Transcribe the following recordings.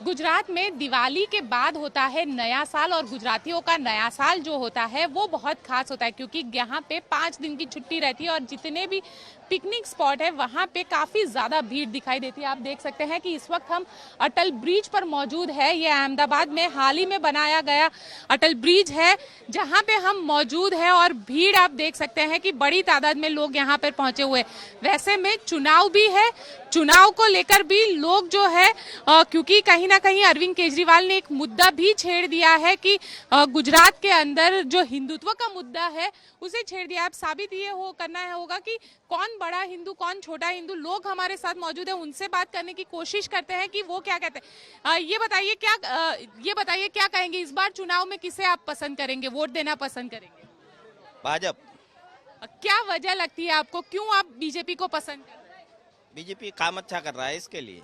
गुजरात में दिवाली के बाद होता है नया साल और गुजरातियों का नया साल जो होता है वो बहुत खास होता है क्योंकि यहाँ पे 5 दिन की छुट्टी रहती है और जितने भी पिकनिक स्पॉट है वहाँ पे काफ़ी ज़्यादा भीड़ दिखाई देती है। आप देख सकते हैं कि इस वक्त हम अटल ब्रिज पर मौजूद है। ये अहमदाबाद में हाल ही में बनाया गया अटल ब्रिज है जहाँ पे हम मौजूद है और भीड़ आप देख सकते हैं कि बड़ी तादाद में लोग यहाँ पर पहुंचे हुए। वैसे में चुनाव भी है, चुनाव को लेकर भी लोग जो है क्योंकि कहीं ना कहीं अरविंद केजरीवाल ने एक मुद्दा भी छेड़ दिया है कि गुजरात के अंदर जो हिंदुत्व का मुद्दा है उसे छेड़ दिया। अब साबित ये करना होगा कि कौन बड़ा हिंदू कौन छोटा हिंदू। लोग हमारे साथ मौजूद है, उनसे बात करने की कोशिश करते हैं कि वो क्या कहते हैं। ये बताइए क्या कहेंगे इस बार चुनाव में, किसे आप पसंद करेंगे, वोट देना पसंद करेंगे? भाजपा। क्या वजह लगती है आपको, क्यों आप बीजेपी को पसंद कर रहे हैं? बीजेपी काम अच्छा कर रहा है इसके लिए।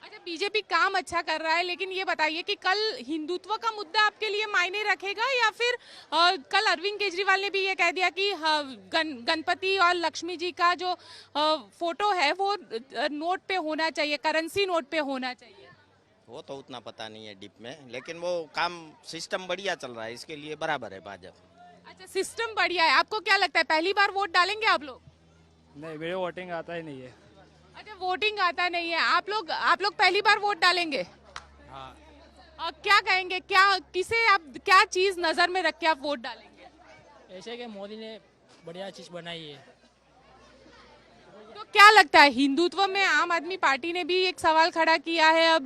अच्छा, बीजेपी काम अच्छा कर रहा है, लेकिन ये बताइए कि कल हिंदुत्व का मुद्दा आपके लिए मायने रखेगा या फिर कल अरविंद केजरीवाल ने भी ये कह दिया कि गणपति और लक्ष्मी जी का जो फोटो है वो नोट पे होना चाहिए, करेंसी नोट पे होना चाहिए? वो तो उतना पता नहीं है डीप में, लेकिन वो काम सिस्टम बढ़िया चल रहा है, इसके लिए बराबर है भाजपा। अच्छा, सिस्टम बढ़िया है। आपको क्या लगता है पहली बार वोट डालेंगे आप लोग? नहीं, मेरे वोटिंग आता ही नहीं है। अच्छा, वोटिंग आता नहीं है। आप लोग पहली बार वोट डालेंगे? हाँ। और क्या कहेंगे, किसे आप क्या चीज नजर में रख के आप वोट डालेंगे? ऐसे कि मोदी ने बढ़िया चीज बनाई है। तो क्या लगता है हिंदुत्व में आम आदमी पार्टी ने भी एक सवाल खड़ा किया है। अब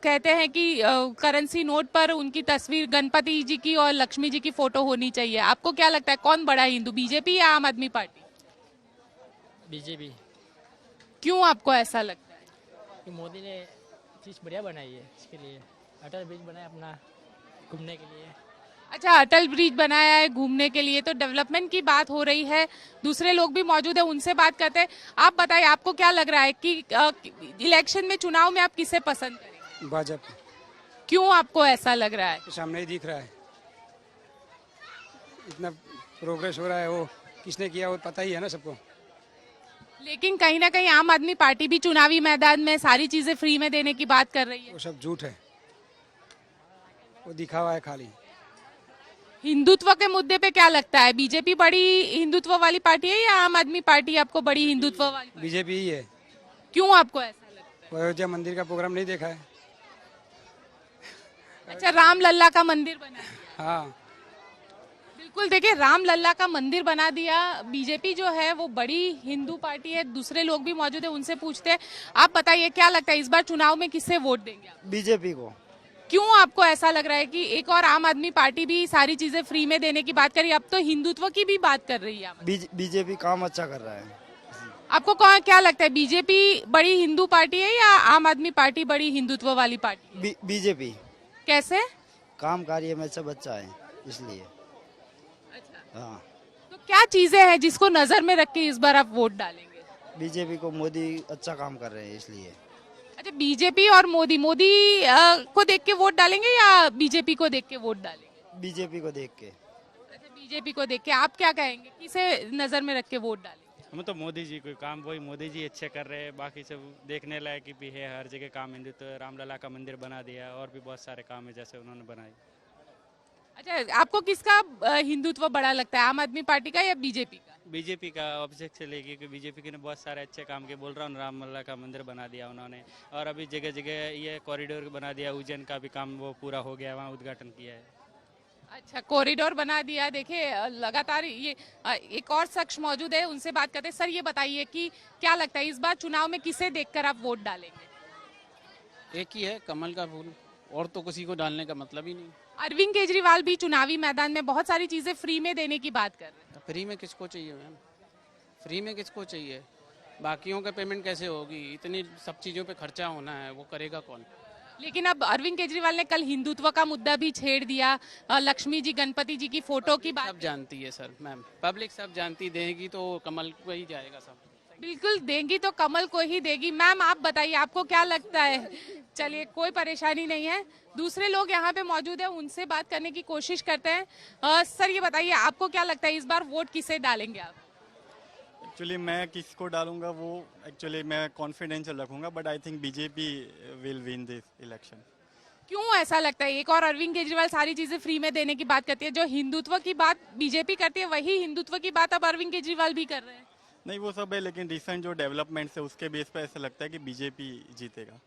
कहते हैं कि करेंसी नोट पर उनकी तस्वीर गणपति जी की और लक्ष्मी जी की फोटो होनी चाहिए। आपको क्या लगता है कौन बड़ा हिंदू, बीजेपी या आम आदमी पार्टी? बीजेपी। क्यों आपको ऐसा लगता है? कि मोदी ने चीज बढ़िया बनाई है, इसके लिए अटल ब्रिज बनाया अपना घूमने के लिए। अच्छा, अटल ब्रिज बनाया है घूमने के लिए, तो डेवलपमेंट की बात हो रही है। दूसरे लोग भी मौजूद है, उनसे बात करते हैं। आप बताइए आपको क्या लग रहा है कि इलेक्शन में, चुनाव में आप किसे पसंद करेंगे? भाजपा। क्यों आपको ऐसा लग रहा है? सामने ही दिख रहा है, इतना प्रोग्रेस हो रहा है, वो किसने किया वो पता ही है ना सबको। लेकिन कहीं ना कहीं आम आदमी पार्टी भी चुनावी मैदान में सारी चीजें फ्री में देने की बात कर रही है। वो सब झूठ है, वो दिखावा है खाली। हिंदुत्व के मुद्दे पे क्या लगता है, बीजेपी बड़ी हिंदुत्व वाली पार्टी है या आम आदमी पार्टी आपको बड़ी हिंदुत्व वाली पार्टी? बीजेपी ही है। क्यों आपको ऐसा लगता है? अयोध्या मंदिर का प्रोग्राम नहीं देखा है? अच्छा, राम लल्ला का मंदिर बना दिया। हाँ, बिल्कुल, देखिए राम लल्ला का मंदिर बना दिया। बीजेपी जो है वो बड़ी हिंदू पार्टी है। दूसरे लोग भी मौजूद है, उनसे पूछते हैं। आप बताइए क्या लगता है इस बार चुनाव में किससे वोट देंगे आप? बीजेपी को। क्यों आपको ऐसा लग रहा है कि एक और आम आदमी पार्टी भी सारी चीजें फ्री में देने की बात कर रही है, अब तो हिंदुत्व की भी बात कर रही है? बीजेपी काम अच्छा कर रहा है। आपको क्या लगता है, बीजेपी बड़ी हिंदू पार्टी है या आम आदमी पार्टी बड़ी हिंदुत्व वाली पार्टी है? बीजेपी। कैसे? काम कार्य में सब अच्छा है इसलिए। अच्छा, हाँ। तो क्या चीजें हैं जिसको नजर में रख के इस बार आप वोट डालेंगे? बीजेपी को, मोदी अच्छा काम कर रहे हैं इसलिए। अच्छा, बीजेपी और मोदी को देख के वोट डालेंगे या बीजेपी को देख के वोट डालेंगे? बीजेपी को देख के। अच्छा, बीजेपी को देख के। आप क्या कहेंगे, किसे नजर में रख के वोट डालेंगे? हम तो मोदी जी को काम, वही मोदी जी अच्छे कर रहे हैं, बाकी सब देखने लायक भी है। हर जगह काम, हिंदुत्व, रामलला का मंदिर बना दिया और भी बहुत सारे काम है जैसे उन्होंने बनाए। अच्छा, आपको किसका हिंदुत्व बड़ा लगता है, आम आदमी पार्टी का या बीजेपी का? बीजेपी का ऑब्जेक्ट से लेके कि बीजेपी ने बहुत सारे अच्छे काम किए। बोल रहा हूँ, रामलला का मंदिर बना दिया उन्होंने, और अभी जगह जगह ये कॉरिडोर बना दिया। उज्जैन का भी काम वो पूरा हो गया, वहाँ उद्घाटन किया है। अच्छा, कॉरिडोर बना दिया। देखिए लगातार ये एक और शख्स मौजूद है, उनसे बात करते हैं। सर, ये बताइए कि क्या लगता है इस बार चुनाव में किसे देखकर आप वोट डालेंगे? एक ही है, कमल का फूल, और तो किसी को डालने का मतलब ही नहीं। अरविंद केजरीवाल भी चुनावी मैदान में बहुत सारी चीजें फ्री में देने की बात कर रहे हैं। फ्री में किसको चाहिए मैम? फ्री में किसको चाहिए? बाकियों का पेमेंट कैसे होगी? इतनी सब चीज़ों पे खर्चा होना है, वो करेगा कौन? लेकिन अब अरविंद केजरीवाल ने कल हिंदुत्व का मुद्दा भी छेड़ दिया। लक्ष्मी जी, गणपति जी की फोटो की बात सब जानती है सर मैम, पब्लिक सब जानती, देगी तो कमल को ही जाएगा सब। बिल्कुल, देंगी तो कमल को ही देगी। मैम, आप बताइए आपको क्या लगता है? चलिए, कोई परेशानी नहीं है। दूसरे लोग यहाँ पे मौजूद है, उनसे बात करने की कोशिश करते हैं। सर, ये बताइए आपको क्या लगता है इस बार वोट किसे डालेंगे आप? एक्चुअली मैं किसको डालूंगा वो एक्चुअली मैं कॉन्फिडेंशियल रखूंगा, but I think BJP will win this election. क्यों ऐसा लगता है? एक और अरविंद केजरीवाल सारी चीजें फ्री में देने की बात करती है, जो हिंदुत्व की बात बीजेपी करती है वही हिंदुत्व की बात अब अरविंद केजरीवाल भी कर रहे हैं। नहीं वो सब है, लेकिन रिसेंट जो डेवलपमेंट्स है उसके बेस पे ऐसा लगता है कि बीजेपी जीतेगा।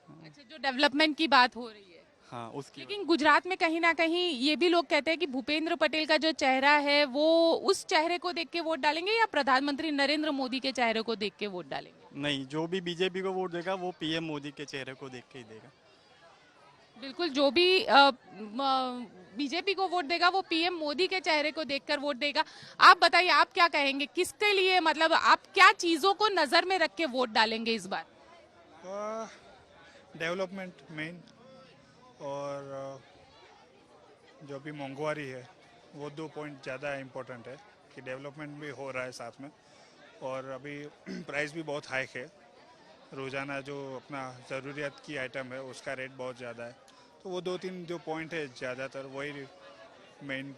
अच्छा, जो डेवलपमेंट की बात हो रही है, हाँ उसकी लेकिन गुजरात में कहीं ना कहीं ये भी लोग कहते हैं कि भूपेंद्र पटेल का जो चेहरा है वो उस चेहरे को देख के वोट डालेंगे या प्रधानमंत्री नरेंद्र मोदी के चेहरे को देख के वोट डालेंगे? नहीं, जो भी बीजेपी को वोट देगा वो पीएम मोदी के चेहरे को देख के ही देगा। बिल्कुल, जो भी बीजेपी को वोट देगा वो पीएम मोदी के चेहरे को देखकर वोट देगा। आप बताइए, आप क्या कहेंगे, किसके लिए, मतलब आप क्या चीजों को नजर में रख के वोट डालेंगे इस बार? डेवलपमेंट मेन, और जो भी महंगाई है वो 2 पॉइंट ज़्यादा इम्पोर्टेंट है कि डेवलपमेंट भी हो रहा है साथ में, और अभी प्राइस भी बहुत हाई है। रोज़ाना जो अपना ज़रूरियात की आइटम है उसका रेट बहुत ज़्यादा है, तो वो 2-3 जो पॉइंट है ज़्यादातर वही मेन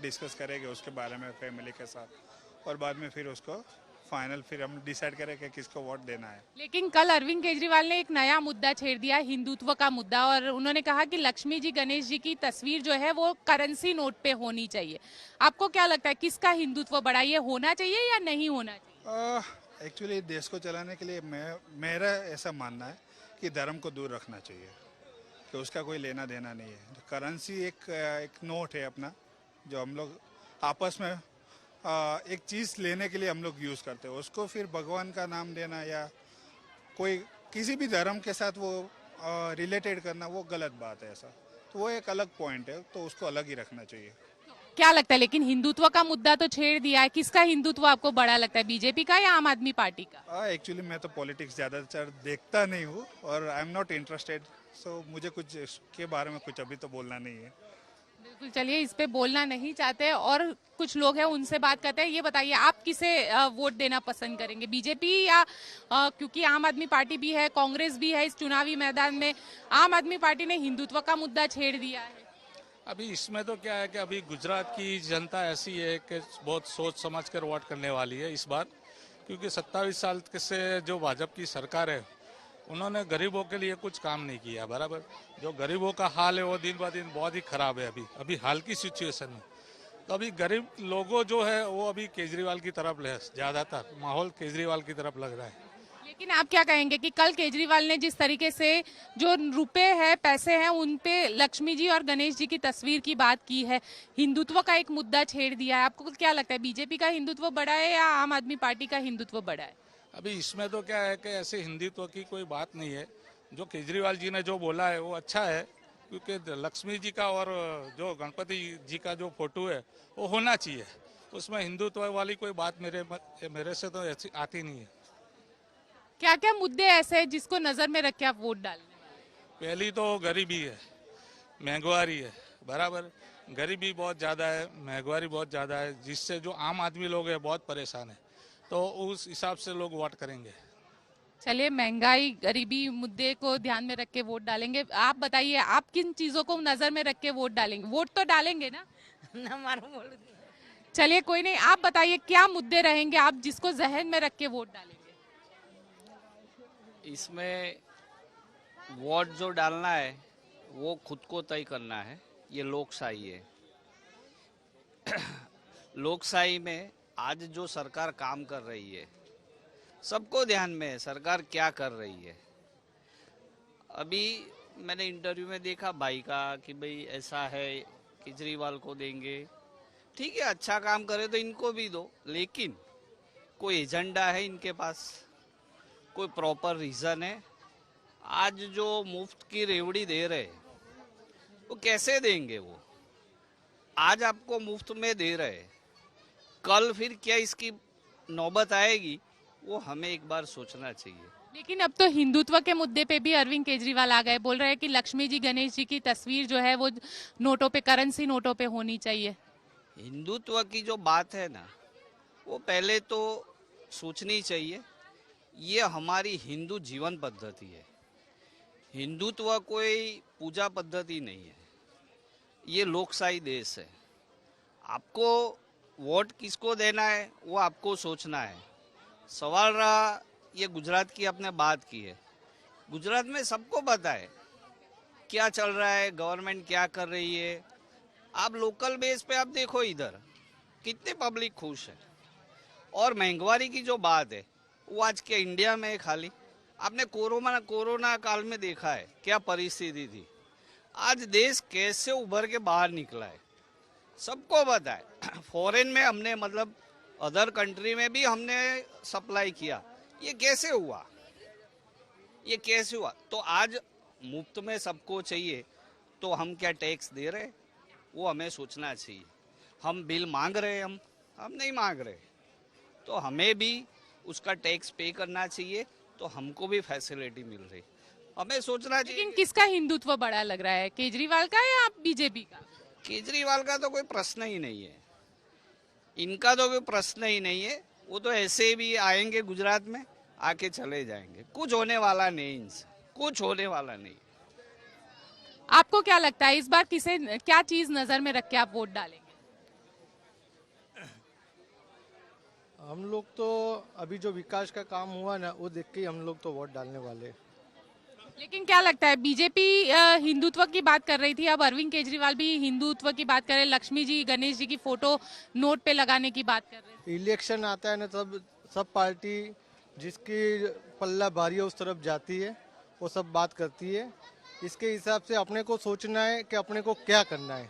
डिस्कस करेंगे उसके बारे में फैमिली के साथ, और बाद में फिर उसको फाइनल फिर हम डिसाइड करेंगे किसको वोट देना है। लेकिन कल अरविंद केजरीवाल ने एक नया मुद्दा छेड़ दिया, हिंदुत्व का मुद्दा, और उन्होंने कहा कि लक्ष्मी जी गणेश जी की तस्वीर जो है वो करेंसी नोट पे होनी चाहिए। आपको क्या लगता है, किसका हिंदुत्व बड़ा, ये होना चाहिए या नहीं होना चाहिए? एक्चुअली देश को चलाने के लिए मेरा ऐसा मानना है कि धर्म को दूर रखना चाहिए, कि उसका कोई लेना देना नहीं है। करेंसी एक नोट है अपना, जो हम लोग आपस में एक चीज़ लेने के लिए हम लोग यूज़ करते हैं, उसको फिर भगवान का नाम देना या कोई किसी भी धर्म के साथ वो रिलेटेड करना वो गलत बात है। ऐसा तो वो एक अलग पॉइंट है, तो उसको अलग ही रखना चाहिए। क्या लगता है, लेकिन हिंदुत्व का मुद्दा तो छेड़ दिया है, किसका हिंदुत्व आपको बड़ा लगता है, बीजेपी का या आम आदमी पार्टी का? एक्चुअली मैं तो पॉलिटिक्स ज़्यादातर देखता नहीं हूँ और आई एम नॉट इंटरेस्टेड, सो मुझे कुछ इसके बारे में कुछ अभी तो बोलना नहीं है। बिल्कुल, चलिए इस पे बोलना नहीं चाहते और कुछ लोग हैं उनसे बात करते हैं। ये बताइए, आप किसे वोट देना पसंद करेंगे, बीजेपी या क्योंकि आम आदमी पार्टी भी है, कांग्रेस भी है इस चुनावी मैदान में, आम आदमी पार्टी ने हिंदुत्व का मुद्दा छेड़ दिया है। अभी इसमें तो क्या है कि अभी गुजरात की जनता ऐसी है कि बहुत सोच समझ कर वोट करने वाली है इस बार, क्योंकि 27 साल से जो भाजपा की सरकार है उन्होंने गरीबों के लिए कुछ काम नहीं किया बराबर। जो गरीबों का हाल है वो दिन ब दिन बहुत ही खराब है अभी हाल की सिचुएशन में। तो अभी गरीब लोगों जो है वो अभी केजरीवाल की तरफ ज़्यादातर माहौल केजरीवाल की तरफ लग रहा है। लेकिन आप क्या कहेंगे कि कल केजरीवाल ने जिस तरीके से जो रुपए हैं, पैसे हैं, उन पे लक्ष्मी जी और गणेश जी की तस्वीर की बात की है, हिंदुत्व का एक मुद्दा छेड़ दिया है, आपको क्या लगता है, बीजेपी का हिंदुत्व बड़ा है या आम आदमी पार्टी का हिंदुत्व बड़ा है? अभी इसमें तो क्या है कि ऐसे हिंदुत्व की कोई बात नहीं है। जो केजरीवाल जी ने जो बोला है वो अच्छा है, क्योंकि लक्ष्मी जी का और जो गणपति जी का जो फोटो है वो होना चाहिए, उसमें हिंदुत्व वाली कोई बात मेरे से तो ऐसी आती नहीं है। क्या क्या मुद्दे ऐसे हैं जिसको नजर में रख के आप वोट डालेंगे? पहली तो गरीबी है, महंगाई है बराबर, गरीबी बहुत ज़्यादा है, महंगाई बहुत ज़्यादा है, जिससे जो आम आदमी लोग हैं बहुत परेशान है, तो उस हिसाब से लोग वोट करेंगे। चलिए, महंगाई, गरीबी मुद्दे को ध्यान में रख के वोट डालेंगे। आप बताइए, आप किन चीजों को नजर में रख के वोट डालेंगे? वोट तो डालेंगे ना? चलिए कोई नहीं, आप बताइए क्या मुद्दे रहेंगे आप जिसको जहन में रख के वोट डालेंगे? इसमें वोट जो डालना है वो खुद को तय करना है, ये लोकशाही है। लोकशाही में आज जो सरकार काम कर रही है सबको ध्यान में है सरकार क्या कर रही है। अभी मैंने इंटरव्यू में देखा भाई का कि भाई ऐसा है केजरीवाल को देंगे, ठीक है अच्छा काम करे तो इनको भी दो, लेकिन कोई एजेंडा है इनके पास, कोई प्रॉपर रीज़न है। आज जो मुफ्त की रेवड़ी दे रहे वो कैसे देंगे? वो आज आपको मुफ्त में दे रहे, कल फिर क्या इसकी नौबत आएगी, वो हमें एक बार सोचना चाहिए। लेकिन अब तो हिंदुत्व के मुद्दे पे भी अरविंद केजरीवाल आ गए, बोल रहे हैं कि लक्ष्मी जी गणेश जी की तस्वीर जो है वो नोटों पे, करेंसी नोटों पे होनी चाहिए। हिंदुत्व की जो बात है ना वो पहले तो सोचनी चाहिए। ये हमारी हिंदू जीवन पद्धति है, हिंदुत्व कोई पूजा पद्धति नहीं है, ये लोकशाही देश है। आपको वोट किसको देना है वो आपको सोचना है। सवाल रहा ये गुजरात की आपने बात की है, गुजरात में सबको पता है क्या चल रहा है, गवर्नमेंट क्या कर रही है। आप लोकल बेस पे आप देखो इधर कितनी पब्लिक खुश है। और महंगाई की जो बात है वो आज के इंडिया में है खाली। आपने कोरोना काल में देखा है क्या परिस्थिति थी, आज देश कैसे उभर के बाहर निकला है सबको पता है। फॉरेन में हमने मतलब अदर कंट्री में भी हमने सप्लाई किया, ये कैसे हुआ, ये कैसे हुआ। तो आज मुफ्त में सबको चाहिए तो हम क्या टैक्स दे रहे वो हमें सोचना चाहिए। हम बिल मांग रहे हैं, हम नहीं मांग रहे, तो हमें भी उसका टैक्स पे करना चाहिए, तो हमको भी फैसिलिटी मिल रही, हमें सोचना चाहिए। लेकिन किसका हिंदुत्व बड़ा लग रहा है, केजरीवाल का या बीजेपी का? केजरीवाल का तो कोई प्रश्न ही नहीं है, इनका तो कोई प्रश्न ही नहीं है। वो तो ऐसे भी आएंगे गुजरात में, आके चले जाएंगे, कुछ होने वाला नहीं इनसे, कुछ होने वाला नहीं। आपको क्या लगता है इस बार किसे क्या चीज नजर में रख के आप वोट डालेंगे? हम लोग तो अभी जो विकास का काम हुआ ना वो देख के ही हम लोग तो वोट डालने वाले। लेकिन क्या लगता है बीजेपी हिंदुत्व की बात कर रही थी, अब अरविंद केजरीवाल भी हिंदुत्व की बात कर रहे हैं, लक्ष्मी जी गणेश जी की फोटो नोट पे लगाने की बात कर रहे हैं। इलेक्शन आता है ना तब सब पार्टी जिसकी पल्ला भारी है उस तरफ जाती है, वो सब बात करती है। इसके हिसाब से अपने को सोचना है कि अपने को क्या करना है।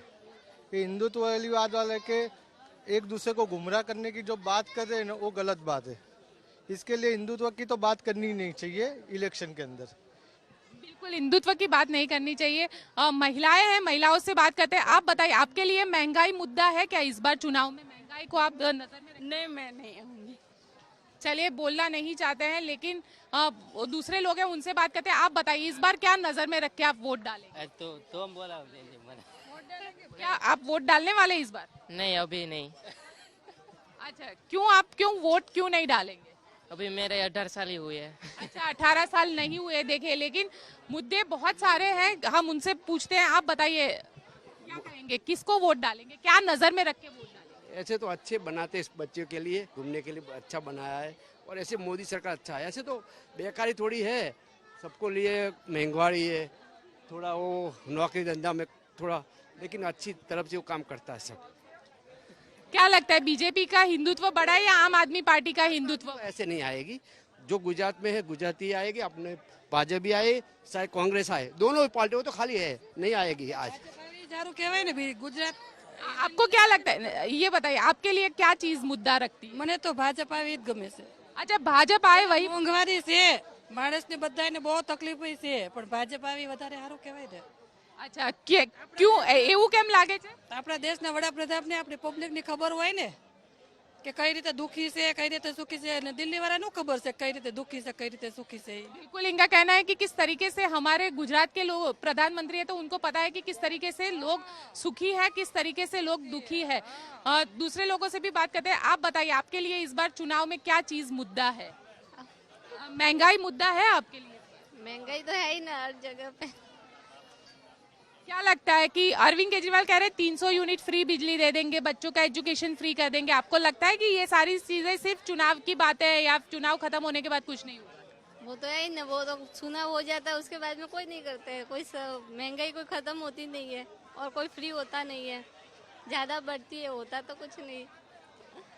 ये हिंदुत्ववाद वाले के एक दूसरे को गुमराह करने की जो बात कर रहे हैं ना वो गलत बात है। इसके लिए हिंदुत्व की तो बात करनी नहीं चाहिए इलेक्शन के अंदर। बिल्कुल हिंदुत्व की बात नहीं करनी चाहिए। महिलाएं हैं, महिलाओं से बात करते हैं। आप बताइए आपके लिए महंगाई मुद्दा है क्या इस बार चुनाव में? महंगाई को आप नजर में रखें? नहीं, मैं नहीं आऊंगी। चलिए बोलना नहीं चाहते हैं, लेकिन दूसरे लोग हैं उनसे बात करते हैं। आप बताइए इस बार क्या नजर में रख के आप वोट डालेंगे? तो हम बोला क्या आप वोट डालने वाले इस बार? नहीं, अभी नहीं। अच्छा, क्यों वोट क्यों नहीं डालेंगे? अभी मेरे 18 साल ही हुए हैं। अच्छा, 18 साल नहीं हुए। देखिए लेकिन मुद्दे बहुत सारे हैं, हम उनसे पूछते हैं। आप बताइए क्या कहेंगे, किसको वोट डालेंगे, क्या नजर में रख के वोट डालेंगे? ऐसे तो अच्छे बनाते इस बच्चों के लिए, घूमने के लिए अच्छा बनाया है, और ऐसे मोदी सरकार अच्छा है। ऐसे तो बेकारी थोड़ी है, सबको लिए महंगाई है, थोड़ा वो नौकरी धंधा में थोड़ा, लेकिन अच्छी तरफ से वो काम करता है सब। क्या लगता है बीजेपी का हिंदुत्व बड़ा है या आम आदमी पार्टी का हिंदुत्व? ऐसे नहीं आएगी, जो गुजरात में है गुजराती आएगी, अपने भाजपा भी आए चाहे कांग्रेस आए, दोनों पार्टियों तो खाली है, नहीं आएगी आज। गुजरात आपको क्या लगता है, ये बताइए आपके लिए क्या चीज मुद्दा रखती है? મને તો ભાજપ આવી જ ગમે છે। अच्छा, भाजपा आए वही મોંઘવારી છે, માણસને બધાને બહુ તકલીફ છે, પણ ભાજપ આવી વધારે સારું કહેવાય ને। अच्छा, क्यों એવું કેમ લાગે છે? આપણા દેશના વડાપ્રધાનને આપણી પબ્લિકની ખબર હોય ને કે કઈ રીતે દુખી છે, કઈ રીતે સુખી છે, અને દિલ્હી વાળાને ખબર છે કઈ રીતે દુખી છે, કઈ રીતે સુખી છે। बिल्कुल, इनका कहना है कि किस तरीके से हमारे गुजरात के लोग प्रधानमंत्री है, तो उनको पता है कि किस तरीके से लोग सुखी है, किस तरीके से लोग दुखी है। दूसरे लोगों से भी बात करते हैं। आप बताइए आपके लिए इस बार चुनाव में क्या चीज मुद्दा है? महंगाई मुद्दा है आपके लिए? महंगाई तो है ही ना हर जगह पे। क्या लगता है कि अरविंद केजरीवाल कह रहे हैं 300 यूनिट फ्री बिजली दे देंगे, बच्चों का एजुकेशन फ्री कर देंगे। आपको लगता है कि ये सारी चीजें सिर्फ चुनाव की बात है या चुनाव खत्म होने के बाद कुछ नहीं होगा? वो तो है ही ना, वो तो चुनाव हो जाता है उसके बाद में कोई नहीं करते है, कोई महंगाई कोई खत्म होती नहीं है और कोई फ्री होता नहीं है, ज्यादा बढ़ती है, होता तो कुछ नहीं।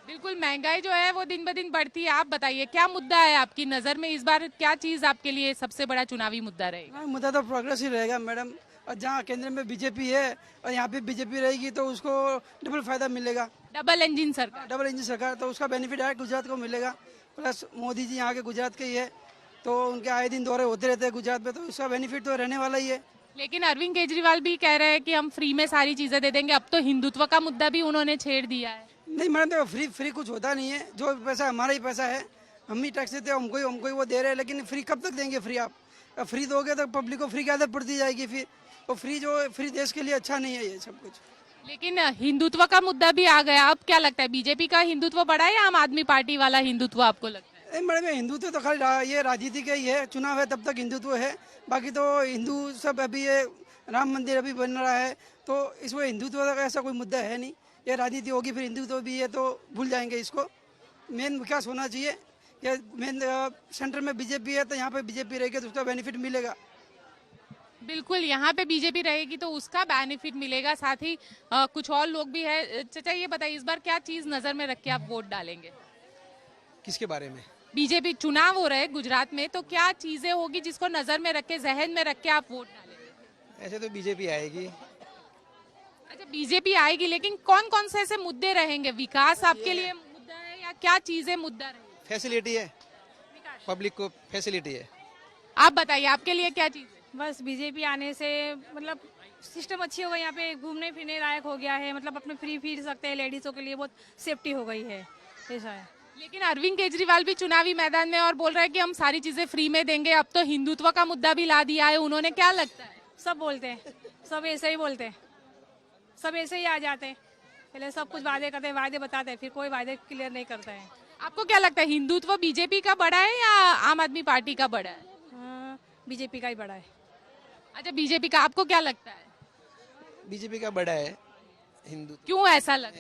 बिल्कुल, महंगाई जो है वो दिन ब दिन बढ़ती है। आप बताइए क्या मुद्दा है आपकी नजर में इस बार, क्या चीज आपके लिए सबसे बड़ा चुनावी मुद्दा रहेगा? मुद्दा तो प्रोग्रेस ही रहेगा मैडम, और जहाँ केंद्र में बीजेपी है और यहाँ पे बीजेपी रहेगी तो उसको डबल फायदा मिलेगा। डबल इंजन सरकार, डबल इंजन सरकार, तो उसका बेनिफिट डायरेक्ट गुजरात को मिलेगा। प्लस मोदी जी यहाँ के गुजरात के ही है, तो उनके आए दिन दौरे होते रहते हैं गुजरात में, तो उसका बेनिफिट तो रहने वाला ही है। लेकिन अरविंद केजरीवाल भी कह रहे हैं कि हम फ्री में सारी चीजें दे देंगे। अब तो हिंदुत्व का मुद्दा भी उन्होंने छेड़ दिया है। नहीं मैडम, देखो फ्री कुछ होता नहीं है, जो पैसा हमारा ही पैसा है, हम ही टैक्स देते हैं, हमको ही वो दे रहे हैं। लेकिन फ्री कब तक देंगे? फ्री आप फ्री दोगे तो पब्लिक को फ्री की आदत पड़ती जाएगी, फिर तो फ्री देश के लिए अच्छा नहीं है ये सब कुछ। लेकिन हिंदुत्व का मुद्दा भी आ गया। अब क्या लगता है बीजेपी का हिंदुत्व बड़ा है या आम आदमी पार्टी वाला हिंदुत्व आपको लगता है? नहीं मैडम, हिंदुत्व तो खाली ये राजनीति का ही है, चुनाव है तब तक हिंदुत्व है, बाकी तो हिंदू सब। अभी ये राम मंदिर अभी बन रहा है, तो इसमें हिंदुत्व का ऐसा कोई मुद्दा है नहीं ये राजनीति होगी फिर हिंदुत्व भी है तो भूल जाएंगे इसको। मेन विकास होना चाहिए। ये मेन सेंटर में बीजेपी है तो यहाँ पे बीजेपी रहेगी तो उसका बेनिफिट मिलेगा। बिल्कुल, यहाँ पे बीजेपी रहेगी तो उसका बेनिफिट मिलेगा। साथ ही कुछ और लोग भी है। चाचा ये बताइए, इस बार क्या चीज नजर में रख के आप वोट डालेंगे? किसके बारे में? बीजेपी चुनाव हो रहे हैं गुजरात में, तो क्या चीजें होगी जिसको नजर में रख के, जहन में रख के आप वोट डालेंगे? ऐसे तो बीजेपी आएगी। अच्छा, बीजेपी आएगी, लेकिन कौन कौन से ऐसे मुद्दे रहेंगे? विकास आपके लिए मुद्दा है या क्या चीजें मुद्दा रहेंगी? फैसिलिटी है, पब्लिक को फैसिलिटी है। आप बताइए, आपके लिए क्या चीज? बस बीजेपी आने से मतलब सिस्टम अच्छी हो गई, यहाँ पे घूमने फिरने लायक हो गया है, मतलब अपने फ्री फिर सकते हैं, लेडीजों के लिए बहुत सेफ्टी हो गई है, ऐसा है। लेकिन अरविंद केजरीवाल भी चुनावी मैदान में और बोल रहे हैं कि हम सारी चीजें फ्री में देंगे। अब तो हिंदुत्व का मुद्दा भी ला दिया है उन्होंने, क्या लगता है? सब बोलते हैं, सब ऐसे ही बोलते हैं, सब ऐसे ही आ जाते हैं। पहले सब कुछ वादे करते हैं, वादे बताते हैं, फिर कोई वादे क्लियर नहीं करता है। आपको क्या लगता है, हिंदुत्व बीजेपी का बड़ा है या आम आदमी पार्टी का बड़ा है? बीजेपी का ही बड़ा है। अच्छा, बीजेपी का। आपको क्या लगता है? बीजेपी का बड़ा है। हिंदू क्यों ऐसा लग?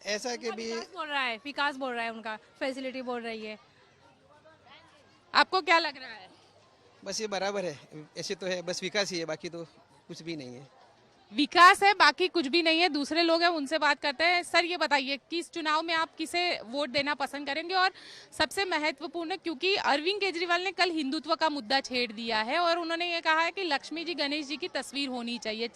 ऐसा कि भी बोल रहा है, विकास बोल रहा है, उनका फैसिलिटी बोल रही है। आपको क्या लग रहा है? बस ये बराबर है, ऐसे तो है, बस विकास ही है, बाकी तो कुछ भी नहीं है। विकास है, बाकी कुछ भी नहीं है। दूसरे लोग हैं, उनसे बात करते हैं। सर ये बताइए कि इस चुनाव में आप किसे वोट देना पसंद करेंगे? और सबसे महत्वपूर्ण, क्योंकि अरविंद केजरीवाल ने कल हिंदुत्व का मुद्दा छेड़ दिया है और उन्होंने ये कहा है कि लक्ष्मी जी गणेश जी की तस्वीर होनी चाहिए,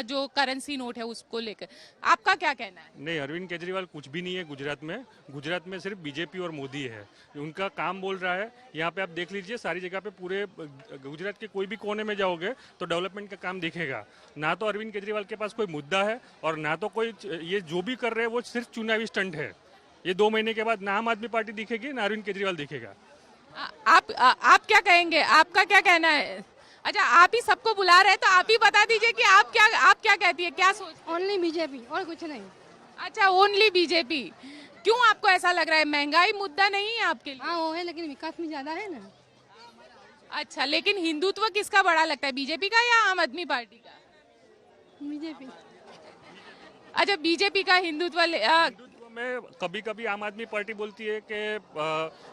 जो करेंसी नोट है उसको लेकर। आपका क्या कहना है? नहीं, अरविंद केजरीवाल कुछ भी नहीं है गुजरात में। गुजरात में सिर्फ बीजेपी और मोदी है, उनका काम बोल रहा है। यहाँ पे आप देख लीजिए, सारी जगह पे पूरे गुजरात के कोई भी कोने में जाओगे तो डेवलपमेंट का काम दिखेगा। ना तो अरविंद केजरीवाल के पास कोई मुद्दा है और ना तो कोई, ये जो भी कर रहे हैं वो सिर्फ चुनावी स्टंट है। ये 2 महीने के बाद ना आम आदमी पार्टी दिखेगी ना अरविंद केजरीवाल दिखेगा। आप क्या कहेंगे? आपका क्या कहना है? अच्छा, आप ही सबको बुला रहे हैं तो आप ही बता दीजिए कि आप क्या कहती है, क्या सोच? ओनली बीजेपी और कुछ नहीं। अच्छा, ओनली बीजेपी। क्यों आपको ऐसा लग रहा है? महंगाई मुद्दा नहीं है आपके लिए? हाँ वो है, लेकिन विकास में ज्यादा है ना। अच्छा, लेकिन हिंदुत्व किसका बड़ा लगता है, बीजेपी का या आम आदमी पार्टी का? बीजेपी। अच्छा, बीजेपी का हिंदुत्व में कभी कभी आम आदमी पार्टी बोलती है कि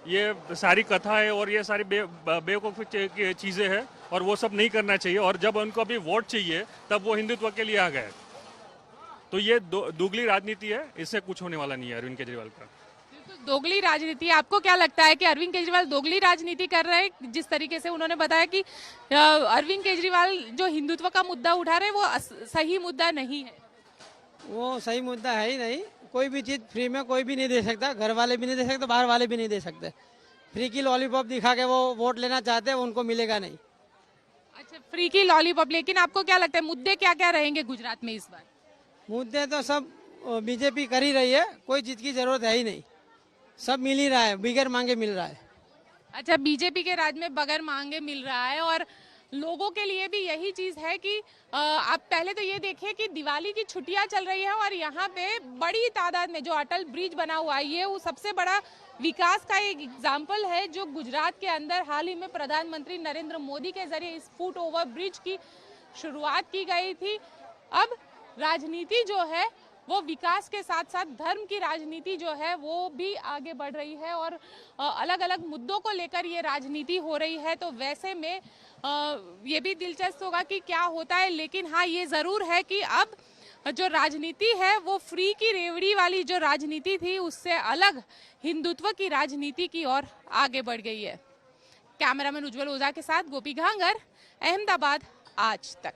ये सारी कथा है और ये सारी बेवकूफ़ी चीज़ें हैं और वो सब नहीं करना चाहिए, और जब उनको अभी वोट चाहिए तब वो हिंदुत्व के लिए आ गए। तो ये दोगली राजनीति है, इससे कुछ होने वाला नहीं है अरविंद केजरीवाल का। दोगली राजनीति। आपको क्या लगता है कि अरविंद केजरीवाल दोगली राजनीति कर रहे हैं? जिस तरीके से उन्होंने बताया कि अरविंद केजरीवाल जो हिंदुत्व का मुद्दा उठा रहे हैं वो सही मुद्दा नहीं है। वो सही मुद्दा है ही नहीं। कोई भी चीज़ फ्री में कोई भी नहीं दे सकता, घर वाले भी नहीं दे सकते, बाहर वाले भी नहीं दे सकते। फ्री की लॉलीपॉप दिखा के वो वोट लेना चाहते हैं, उनको मिलेगा नहीं। अच्छा, फ्री की लॉलीपॉप। लेकिन आपको क्या लगता है मुद्दे क्या क्या रहेंगे गुजरात में इस बार? मुद्दे तो सब बीजेपी कर ही रही है, कोई चीज की जरूरत है ही नहीं, सब मिल ही रहा है, बगैर मांगे मिल रहा है। अच्छा, बीजेपी के राज में बगैर मांगे मिल रहा है। और लोगों के लिए भी यही चीज है कि आप पहले तो ये देखिए कि दिवाली की छुट्टियां चल रही है और यहाँ पे बड़ी तादाद में जो अटल ब्रिज बना हुआ है, ये वो सबसे बड़ा विकास का एक एग्जाम्पल है जो गुजरात के अंदर हाल ही में प्रधानमंत्री नरेंद्र मोदी के जरिए इस फुट ओवर ब्रिज की शुरुआत की गई थी। अब राजनीति जो है वो विकास के साथ साथ धर्म की राजनीति जो है वो भी आगे बढ़ रही है और अलग अलग मुद्दों को लेकर ये राजनीति हो रही है। तो वैसे में ये भी दिलचस्प होगा कि क्या होता है। लेकिन हाँ, ये जरूर है कि अब जो राजनीति है वो फ्री की रेवड़ी वाली जो राजनीति थी उससे अलग हिंदुत्व की राजनीति की ओर आगे बढ़ गई है। कैमरामैन उज्जवल ओझा के साथ गोपी घांगर, अहमदाबाद आज तक।